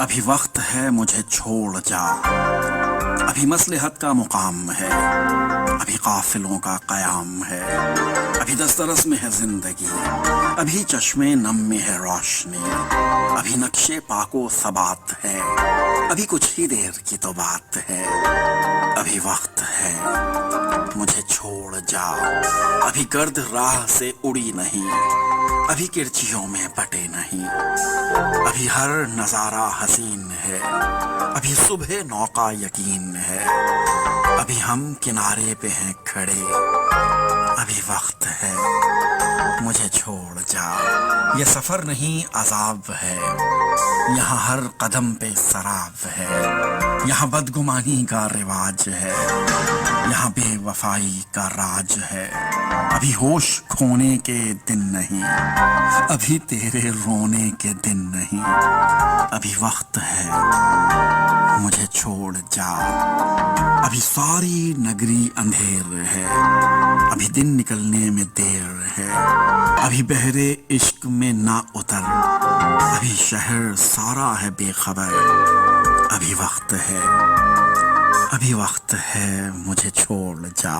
ابھی وقت ہے مجھے چھوڑ جا، ابھی مصلحت کا مقام ہے، ابھی قافلوں کا قیام ہے، ابھی دسترس میں ہے زندگی، ابھی چشمے نم میں ہے روشنی، ابھی نقشے پاک و ثبات ہے، ابھی کچھ ہی دیر کی تو بات ہے، ابھی وقت ہے مجھے چھوڑ جا، ابھی گرد راہ سے اڑی نہیں، ابھی کرچیوں میں بٹے نہیں، ابھی ہر نظارہ حسین ہے، ابھی صبح نو کا یقین ہے، ابھی ہم کنارے پہ ہیں کھڑے، ابھی وقت ہے مجھے چھوڑ جا۔ یہ سفر نہیں عذاب ہے، یہاں ہر قدم پہ سراب ہے، یہاں بدگمانی کا رواج ہے، یہاں بے وفائی کا راج ہے، ابھی ہوش کھونے کے دن نہیں، ابھی تیرے رونے کے دن نہیں، ابھی وقت ہے مجھے چھوڑ جا۔ ابھی ساری نگری اندھیر ہے، ابھی دن نکلنے میں دیر ہے، ابھی بحرے عشق میں نہ اتر، ابھی شہر سارا ہے بے خبر، ابھی وقت ہے، ابھی وقت ہے مجھے چھوڑ جا۔